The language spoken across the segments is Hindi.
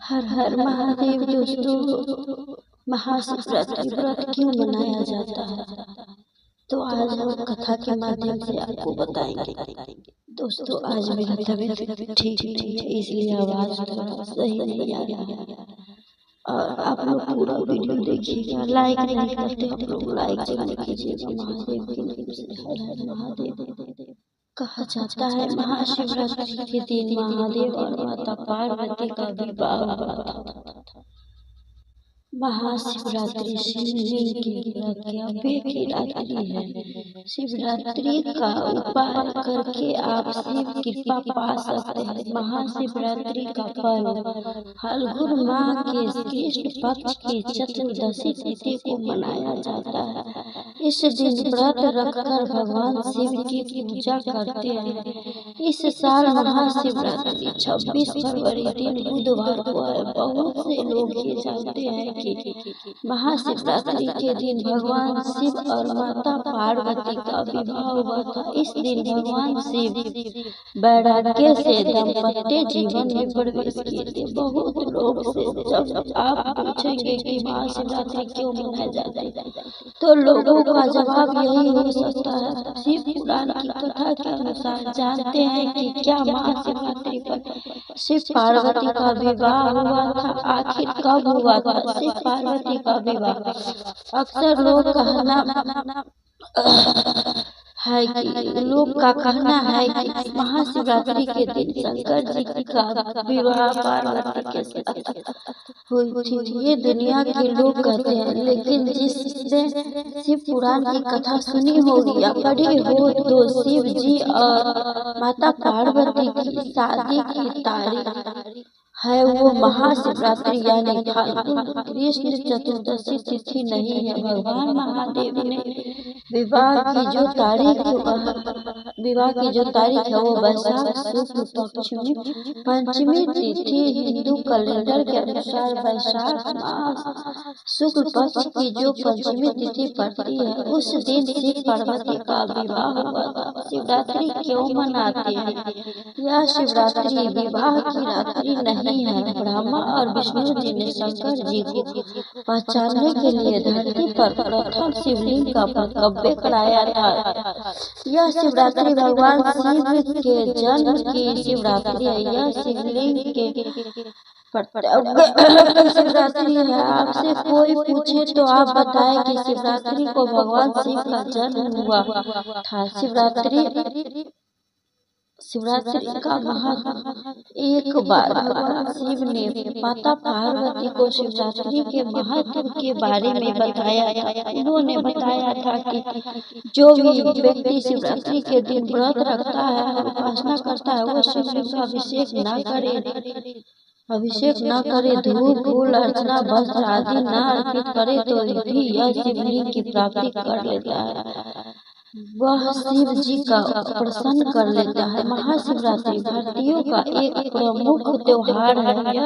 हर हर महादेव। दोस्तों, महाशिवरात्रि व्रत क्यों मनाया जाता है, तो आज हम कथा के माध्यम से आपको बताएंगे। दोस्तों, आज मेरी तबीयत ठीक नहीं है, इसलिए आवाज थोड़ा सही नहीं आ रही है। और आप लोग पूरा वीडियो देखिएगा। लाइक नहीं करते आप लोग, लाइक जरूर कीजिएगा। महादेव के नाम से हर हर महादेव। कहा जाता है महाशिवरात्रि के दिन महादेव और माता पार्वती का विवाह हुआ था। महाशिवरात्रि शिवलिंग की व्रत की रात्रि है। शिवरात्रि का उपाय करके आप शिव कृपा पा सकते हैं। महाशिवरात्रि का पर्व फाल्गुन माह के कृष्ण पक्ष की चतुर्दशी तिथि को मनाया जाता है। इस दिन व्रत रखकर भगवान शिव की पूजा करते हैं। इस साल महाशिवरात्रि 26 फरवरी दिन बुधवार को है। बहुत से लोग ये जानते हैं कि महाशिवरात्रि के दिन भगवान शिव और माता पार्वती का विवाह हुआ था। इस दिन भगवान शिव वैराग्य से दाम्पत्य जीवन में प्रवेश किए थे। बहुत लोग से जब आप पूछेंगे कि महाशिवरात्रि क्यों मनाया जाता है, तो लोगों का जवाब यही हो सकता है। शिव पुराण की कथा के अनुसार जानते हैं कि क्या महाशिवरात्रि पर शिव पार्वती का विवाह हुआ था। आखिर कब हुआ था शिव पार्वती का विवाह? अक्सर लोग का कहना है कि महाशिवरात्रि के दिन शंकर जी का विवाह पार्वती के साथ हुई थी। ये दुनिया के लोग कहते हैं, लेकिन जिसने शिव पुराण की कथा सुनी होगी या पढ़ी हो, तो शिव जी और माता पार्वती की शादी की तारीख है वो महाशिवरात्रि यानी फाल्गुन कृष्ण चतुर्दशी तिथि नहीं है। भगवान महादेव ने विवाह की जो तारीख है वो वैशाख शुक्ल पक्ष में पंचमी तिथि हिंदू कैलेंडर के अनुसार वैशाख मास शुक्ल पक्ष की जो पंचमी तिथि पड़ती है, उस दिन शिव पार्वती का विवाह हुआ था। शिवरात्रि क्यों मनाते हैं? यह शिवरात्रि विवाह की रात्रि नहीं है। ब्रह्मा और विष्णु जी ने शंकर जी को पहचानने के लिए धरती पर प्रथम शिवलिंग का प्रतिष्ठा कराया था। यह शिवरात्रि भगवान शिव के जन्म की शिवरात्रि है। यह शिवलिंग के शिवरात्रि है। आपसे कोई पूछे तो आप बताएं कि शिवरात्रि को भगवान शिव का जन्म हुआ था। शिवरात्रि का महत्व। एक बार भगवान शिव ने माता पार्वती को शिवरात्रि के महत्व के बारे में बताया था। उन्होंने बताया था कि जो भी व्यक्ति शिवरात्रि के दिन व्रत रखता है और उपासना करता है, वो शिवलिंग का अभिषेक न करे, धूप फूल अर्चना वस्त्र आदि न अर्पित करे, तो भी यह शिवलिंग की प्राप्ति कर लेता है। वह शिव जी का प्रसन्न कर लेता है। महाशिवरात्रि भारतीयों का एक प्रमुख त्योहार है। यह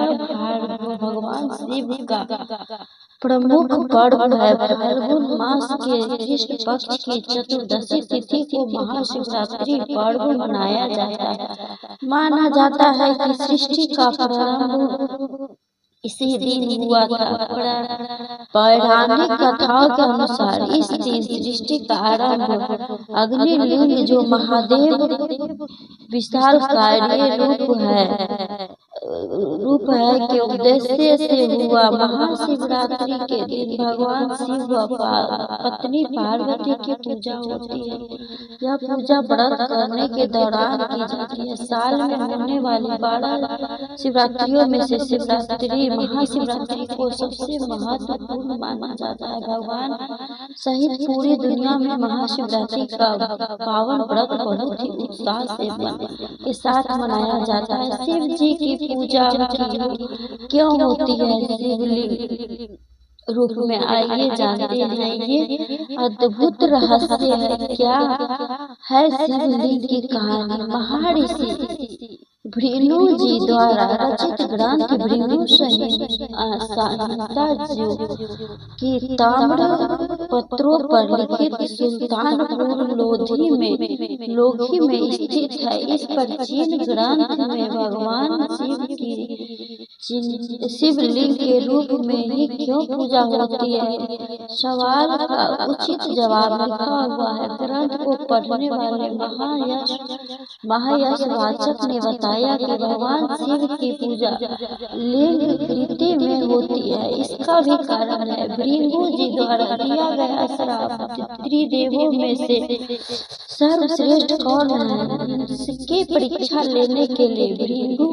भगवान शिव का प्रमुख पर्व है। फाल्गुन मास के कृष्ण पक्ष की चतुर्दशी तिथि को महाशिवरात्रि पर्व मनाया जाता है। माना जाता है कि सृष्टि का प्रारंभ इसी दिन हुआ था। पौराणिक कथाओं के अनुसार इस दिन सृष्टि का आरंभ अग्निलिंग जो महादेव विशालकाय रूप है के उद्देश्य से हुआ। महाशिवरात्रि के दिन भगवान शिव व पत्नी पार्वती की पूजा होती है। यह पूजा व्रत करने के दौरान की जाती है। साल में होने वाली 12 शिवरात्रियों में से शिवरात्रि महाशिवरात्रि को सबसे महत्वपूर्ण माना जाता है। भगवान सहित पूरी दुनिया में महाशिवरात्रि का पावन व्रत बहुत ही उत्साह के साथ मनाया जाता है। शिव जी की पूजा क्यों होती है शिवलिंग रूप में? आइए जानते हैं। ये अद्भुत रहस्य है। क्या है शिवलिंग की कहानी? महर्षि भृगु जी द्वारा रचित ग्रंथ भृगु संहिता की ताम्र पत्रों पर लिखित सुल्तानपुर लोधी में स्थित है। इस प्राचीन ग्रंथ में भगवान शिव की शिवलिंग के रूप में ही क्यों पूजा होती है? सवाल का उचित जवाब लिखा हुआ है। ग्रंथ को पढ़ने वाले महायशवाचक ने बताया कि भगवान शिव की पूजा लिंग कृति में होती है। इसका भी कारण है। भृगु जी द्वारा दिया गया श्राप त्रिदेवों में से सर्वश्रेष्ठ कौन है? इसकी परीक्षा लेने के लिए भृगु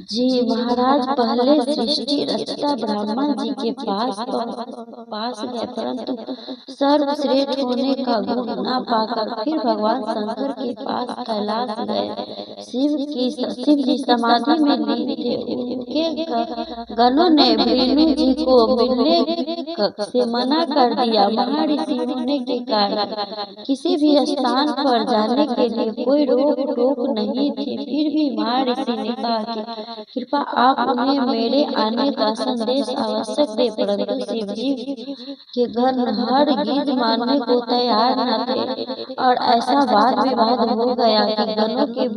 जी महाराज पहले सृष्टि रचता ब्राह्मण जी के पास गए, परंतु सर्वश्रेष्ठ होने का गुण न पाकर फिर भगवान शंकर के पास कैलाश गए। शिव जी समाधि में लीन थे। उनके गणों ने भृगु जी को मिलने से मना कर दिया। महर्षि होने के कारण किसी भी स्थान पर जाने के लिए कोई रोक टोक नहीं थी। फिर भी महर्षि ने कहा कि कृपा आप उन्हें मेरे आने का संदेश आवश्यक दे, परंतु शिव जी के घर हर गीत मानने को तैयार न थे और ऐसा वाद विवाद हो गया कि गणों के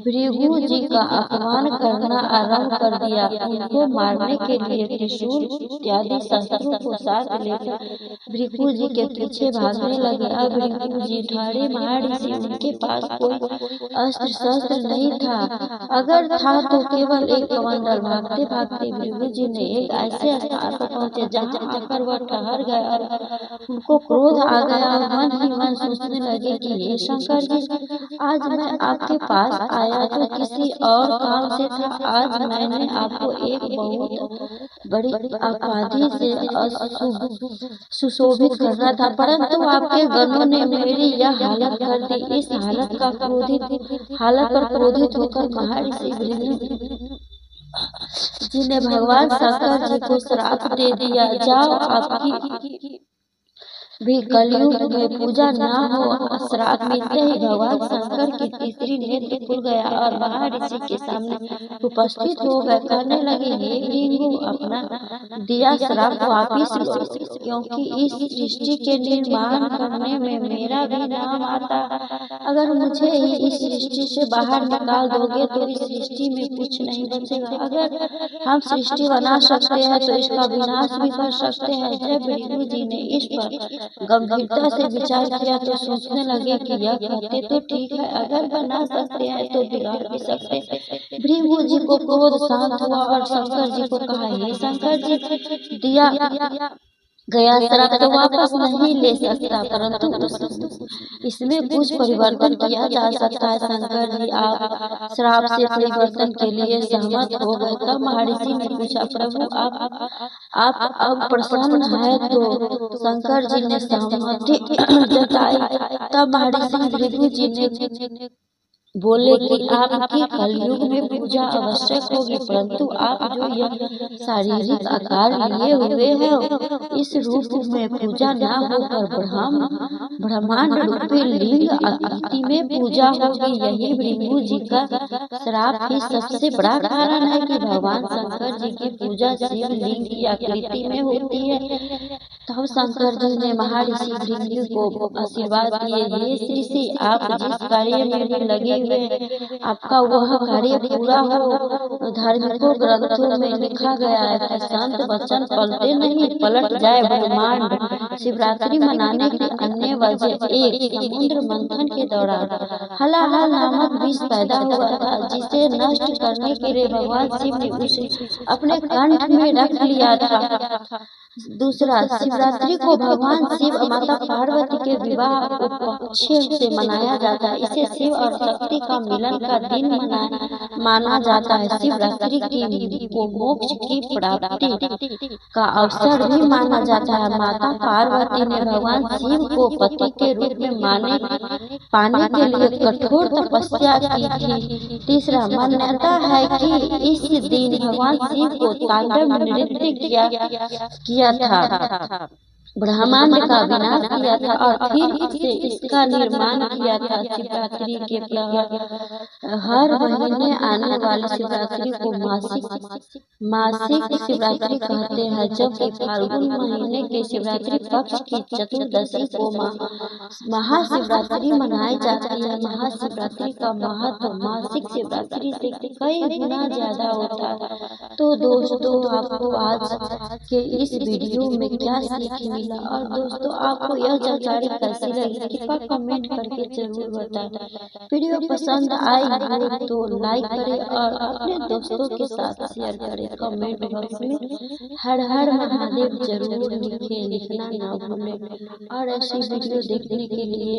भृगु जी का अपमान करना आरंभ कर दिया। उनको मारने के लिए त्रिशूल इत्यादि शस्त्रों को साथ लेकर भृगु जी के पीछे भागने लगे। अब भृगु जी ठाड़े महर्षि उनके पास कोई अस्त्र शस्त्र नहीं था। अगर था तो केवल एक कमंडल। भागते भागते भृगु जी ने एक ऐसे स्थान पर पहुंचे जहां आकर वह ठहर गए और उनको क्रोध आ गया और मन ही मन सोचने लगे कि हे शंकर जी, आज मैं आपके पास आया तो किसी और काम से था। आज मैंने आपको एक बहुत बड़ी उपाधि से सुशोभित करना था, परंतु आपके गणों ने मेरी यह हालत कर दी। इस हालत पर क्रोधित होकर महर्षि जी ने भगवान शंकर जी को श्राप दे दिया, जाओ आपकी भी कलयुग में पूजा न हो। श्राप मिलते ही भगवान शंकर की तीसरी नेत्र खुल गया और महर्षि के सामने उपस्थित हो गए। कहने लगे, हे भृगु, अपना दिया श्राप वापिस लो, क्योंकि इस सृष्टि के निर्माण करने में मेरा भी नाम आता। अगर मुझे ही इस सृष्टि से बाहर निकाल दोगे तो इस सृष्टि में कुछ नहीं बचेगा। अगर हम सृष्टि बना सकते हैं तो इसका विनाश भी कर सकते हैं। जब भृगु जी ने इस पर गंभीरता से विचार किया तो सोचने लगे कि यह कहते तो ठीक है, अगर बना सकते हैं तो बिगाड़ भी सकते। भृगु जी को क्रोध शांत हुआ और शंकर जी को कहा, हे शंकर जी, दिया गया श्राप तो वापस नहीं ले सकता, परंतु इसमें कुछ परिवर्तन किया जा सकता है। शंकर जी आप श्राप से परिवर्तन के लिए सहमत हो गए। तब महर्षि ने पूछा, प्रभु आप अब प्रसन्न है? तो शंकर जी ने सहमति जताई। तब महर्षि भृगु जी ने बोले कि आपकी कलयुग में पूजा आवश्यक होगी, परंतु आप जो यह शारीरिक आकार लिए हुए हैं, इस रूप में पूजा न होकर ब्रह्मांड रूपी लिंग आकृति में पूजा होगी। यही भृगु जी का श्राप ही सबसे बड़ा कारण है कि भगवान शंकर जी की पूजा शिव लिंग की आकृति में होती है। तब शंकर जी ने महर्षि भृगु को आशीर्वाद दिए, हे ऋषि, आप जिस कार्य में लगे हुए आपका वह कार्य पूरा हो। धार्मिकों ग्रंथों में लिखा गया है कि संत वचन पलटे नहीं, पलट जाए ब्रह्मांड। शिवरात्रि मनाने की अन्य वजह एक समुद्र मंथन के दौरान हलाहल नामक विष पैदा हुआ था, जिसे नष्ट करने के लिए भगवान शिव ने उसे अपने कंठ में रख लिया था। दूसरा, शिवरात्रि को भगवान शिव और माता पार्वती के विवाह उपलक्ष्य से मनाया जाता है। इसे शिव और शक्ति का मिलन का दिन माना जाता है। शिवरात्रि को मोक्ष की प्राप्ति का अवसर भी माना जाता है। माता पार्वती ने भगवान शिव को पति के रूप में पाने के लिए कठोर तपस्या की थी। तीसरा, मान्यता है कि इस दिन भगवान शिव को तांडव नृत्य किया था। ब्रह्मांड का विनाश किया था और फिर इसे इसका निर्माण किया था। शिवरात्रि के प्रहर हर महीने आने वाली शिवरात्रि को मासिक शिवरात्रि कहते हैं, जबकि फाल्गुन महीने के शिवरात्रि पक्ष की चतुर्दशी को महाशिवरात्रि मनाई जाती है। महाशिवरात्रि का महत्व मासिक शिवरात्रि से कई गुना ज्यादा होता है। तो दोस्तों, आपको आज के इस वीडियो में क्या सीख मिला और दोस्तों आपको यह जानकारी कैसी लगी, कृपया कमेंट करके जरूर बताएं। वीडियो पसंद आई हो तो लाइक करें और अपने दोस्तों के साथ शेयर करें। कमेंट बॉक्स में हर हर महादेव जरूर लिखना ना भूलें और ऐसी वीडियो देखने के लिए